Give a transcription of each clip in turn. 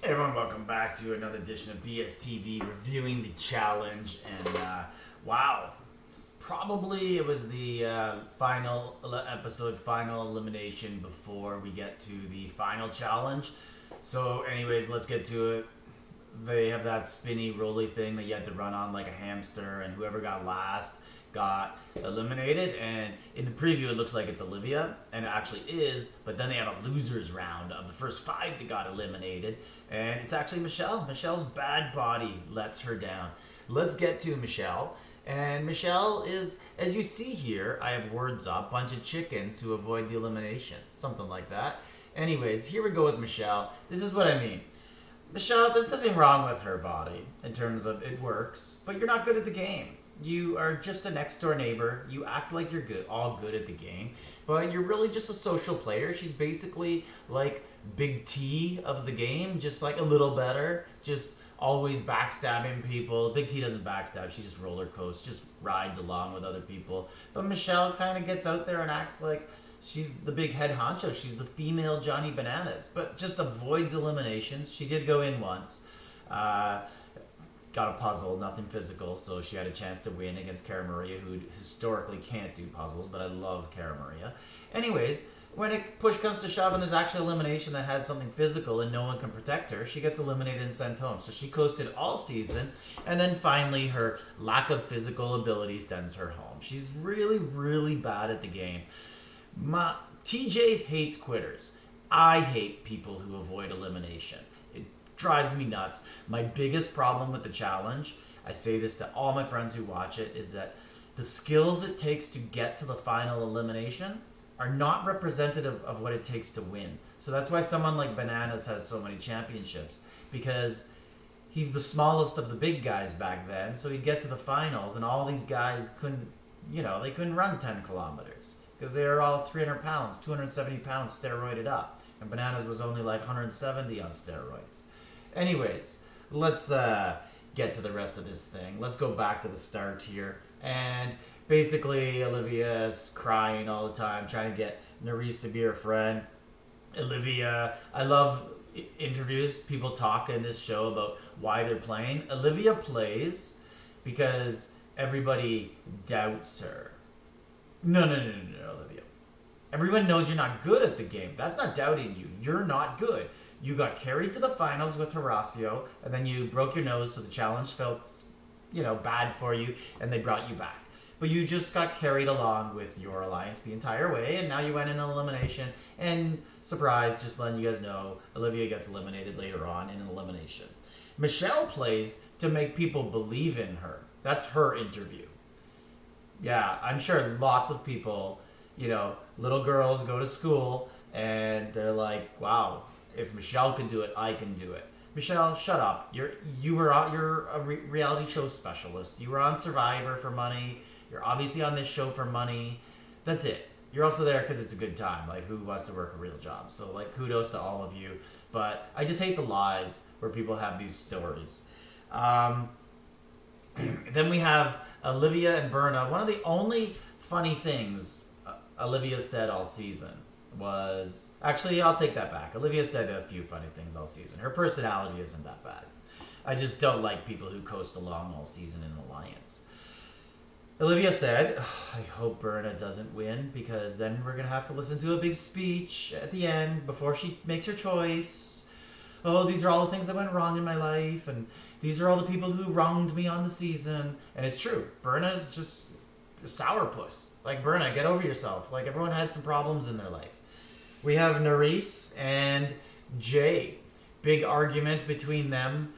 Hey everyone, welcome back to another edition of BSTV reviewing the challenge. And wow, probably it was the final episode, final elimination before we get to the final challenge. So, anyways, let's get to it. They have that spinny, rolly thing that you had to run on like a hamster, and whoever got last got eliminated. And in the preview, it looks like it's Olivia, and it actually is. But then they have a losers round of the first 5 that got eliminated, and it's actually Michelle. Michelle's bad body lets her down. Let's get to Michelle. And Michelle is, as you see here, I have words up, bunch of chickens who avoid the elimination, something like that. Anyways, here we go with Michelle. This is what I mean. Michelle, there's nothing wrong with her body in terms of it works, but you're not good at the game. You are just a next door neighbor. You act like you're all good at the game, but you're really just a social player. She's basically like Big T of the game, just like a little better, just always backstabbing people. Big T doesn't backstab, she just roller coasts, just rides along with other people. But Michelle kind of gets out there and acts like she's the big head honcho. She's the female Johnny Bananas, but just avoids eliminations. She did go in once. Got a puzzle, nothing physical, so she had a chance to win against Cara Maria, who historically can't do puzzles, but I love Cara Maria. Anyways, when push comes to shove and there's actually elimination that has something physical and no one can protect her, she gets eliminated and sent home. So she coasted all season, and then finally her lack of physical ability sends her home. She's really, really bad at the game. TJ hates quitters. I hate people who avoid elimination. It drives me nuts. My biggest problem with the challenge, I say this to all my friends who watch it, is that the skills it takes to get to the final elimination are not representative of what it takes to win. So that's why someone like Bananas has so many championships, because he's the smallest of the big guys back then, so he'd get to the finals and all these guys couldn't run 10 kilometers because they were all 300 pounds, 270 pounds steroided up, and Bananas was only like 170 on steroids. Anyways, let's get to the rest of this thing. Let's go back to the start here. And basically, Olivia's crying all the time, trying to get Nerys to be her friend. Olivia, I love interviews. People talk in this show about why they're playing. Olivia plays because everybody doubts her. No, Olivia. Everyone knows you're not good at the game. That's not doubting you. You're not good. You got carried to the finals with Horacio, and then you broke your nose, so the challenge felt, bad for you, and they brought you back. But you just got carried along with your alliance the entire way, and now you went in an elimination, and surprise, just letting you guys know, Olivia gets eliminated later on in an elimination. Michelle plays to make people believe in her. That's her interview. Yeah, I'm sure lots of people, little girls go to school, and they're like, wow, if Michelle can do it, I can do it. Michelle, shut up. You're a reality show specialist. You were on Survivor for money. You're obviously on this show for money. That's it. You're also there because it's a good time. Like, who wants to work a real job? So, kudos to all of you. But I just hate the lies where people have these stories. Then we have Olivia and Berna. One of the only funny things Olivia said all season was... Actually, I'll take that back. Olivia said a few funny things all season. Her personality isn't that bad. I just don't like people who coast along all season in an alliance. Olivia said, I hope Berna doesn't win, because then we're going to have to listen to a big speech at the end before she makes her choice. Oh, these are all the things that went wrong in my life, and these are all the people who wronged me on the season. And it's true. Berna's just a sourpuss. Like, Berna, get over yourself. Like, everyone had some problems in their life. We have Nerys and Jay. Big argument between them.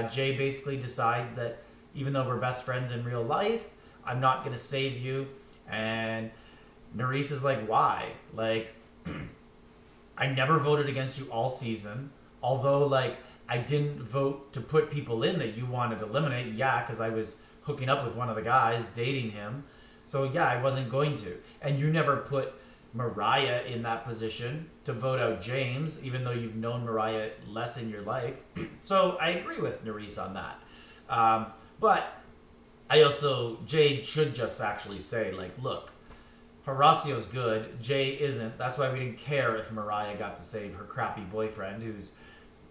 Jay basically decides that even though we're best friends in real life, I'm not going to save you. And Nerys is like, why? Like, I never voted against you all season. Although, I didn't vote to put people in that you wanted to eliminate. Yeah, because I was hooking up with one of the guys, dating him. So, yeah, I wasn't going to. And you never put Mariah in that position to vote out James, even though you've known Mariah less in your life. So, I agree with Nerys on that. But Jay should just actually say, look, Horacio's good, Jay isn't. That's why we didn't care if Mariah got to save her crappy boyfriend, who's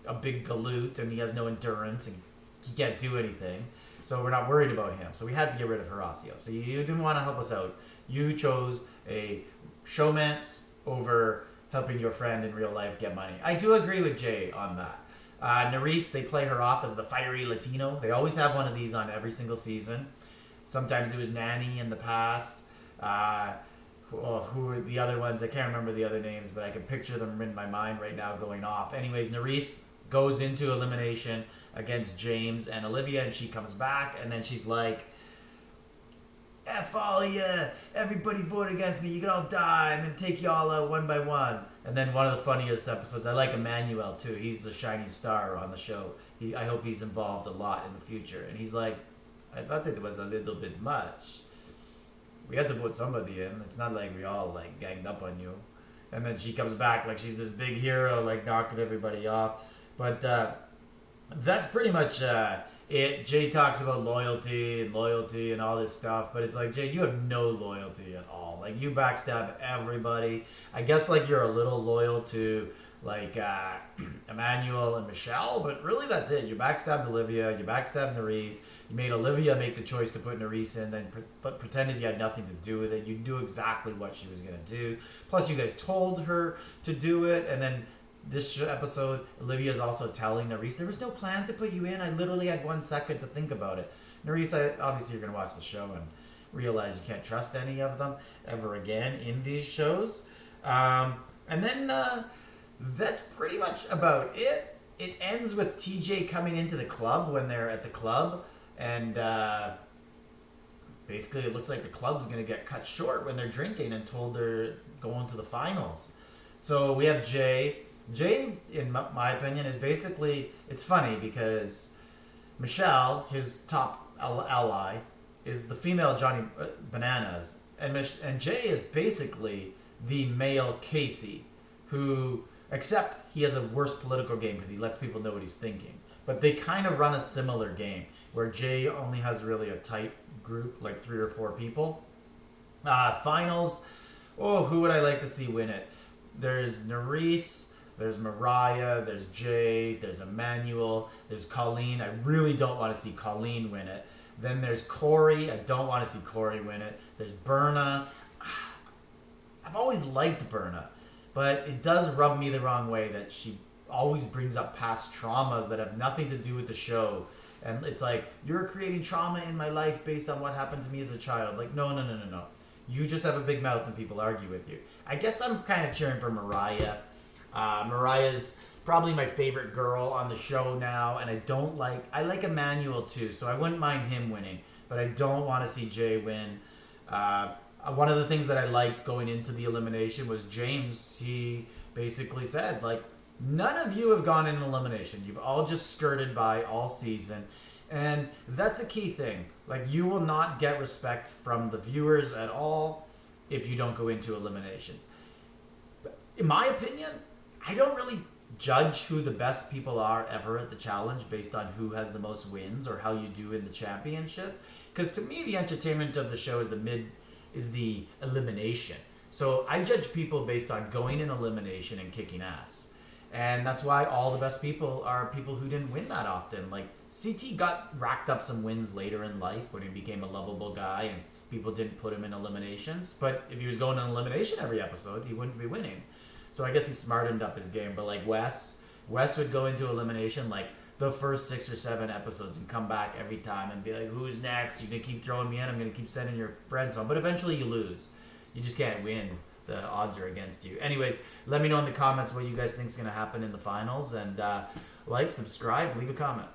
a big galoot and he has no endurance and he can't do anything. So we're not worried about him. So we had to get rid of Horacio. So you didn't want to help us out. You chose a showmance over helping your friend in real life get money. I do agree with Jay on that. Nerys, they play her off as the fiery Latino. They always have one of these on every single season. Sometimes it was Nanny in the past. Who are the other ones? I can't remember the other names, but I can picture them in my mind right now going off. Anyways, Nerys goes into elimination against James and Olivia, and she comes back, and then she's like, F all of you, everybody vote against me, you can all die, I'm going to take you all out one by one. And then one of the funniest episodes, I like Emmanuel too, he's a shining star on the show. I hope he's involved a lot in the future. And he's like, I thought that was a little bit much. We had to vote somebody in, it's not like we all like ganged up on you. And then she comes back like she's this big hero, like knocking everybody off. But that's pretty much it. Jay talks about loyalty and all this stuff, but it's like, Jay, you have no loyalty at all. Like, you backstab everybody. I guess like you're a little loyal to like Emmanuel and Michelle, but really that's it. You backstabbed Olivia, you backstabbed Nerys, you made Olivia make the choice to put Nerys in, then pretended you had nothing to do with it. You knew exactly what she was going to do. Plus, you guys told her to do it, and then this episode, Olivia's also telling Nerys, there was no plan to put you in. I literally had 1 second to think about it. Nerys, obviously you're going to watch the show and realize you can't trust any of them ever again in these shows. And then that's pretty much about it. It ends with TJ coming into the club when they're at the club. And basically it looks like the club's going to get cut short when they're drinking and told they're going to the finals. So we have Jay. Jay, in my opinion, is basically, it's funny because Michelle, his top ally, is the female Johnny Bananas, and Jay is basically the male Casey, who, except he has a worse political game because he lets people know what he's thinking. But they kind of run a similar game, where Jay only has really a tight group, like 3 or 4 people. Finals, who would I like to see win it? There's Nerys, there's Mariah, there's Jay, there's Emmanuel, there's Colleen. I really don't want to see Colleen win it. Then there's Corey. I don't want to see Corey win it. There's Berna. I've always liked Berna, but it does rub me the wrong way that she always brings up past traumas that have nothing to do with the show. And it's like, you're creating trauma in my life based on what happened to me as a child. Like, no. You just have a big mouth and people argue with you. I guess I'm kind of cheering for Mariah. Mariah's probably my favorite girl on the show now, and I like Emmanuel too, so I wouldn't mind him winning, but I don't want to see Jay win. One of the things that I liked going into the elimination was James. He basically said, like, none of you have gone in elimination. You've all just skirted by all season, and that's a key thing. Like, you will not get respect from the viewers at all if you don't go into eliminations. In my opinion, I don't really judge who the best people are ever at the challenge based on who has the most wins or how you do in the championship. Because to me, the entertainment of the show is the elimination. So I judge people based on going in elimination and kicking ass. And that's why all the best people are people who didn't win that often. Like, CT racked up some wins later in life when he became a lovable guy and people didn't put him in eliminations. But if he was going in elimination every episode, he wouldn't be winning. So I guess he smartened up his game. But like Wes would go into elimination like the first 6 or 7 episodes and come back every time and be like, who's next? You're going to keep throwing me in. I'm going to keep sending your friends on. But eventually you lose. You just can't win. The odds are against you. Anyways, let me know in the comments what you guys think is going to happen in the finals. And like, subscribe, leave a comment.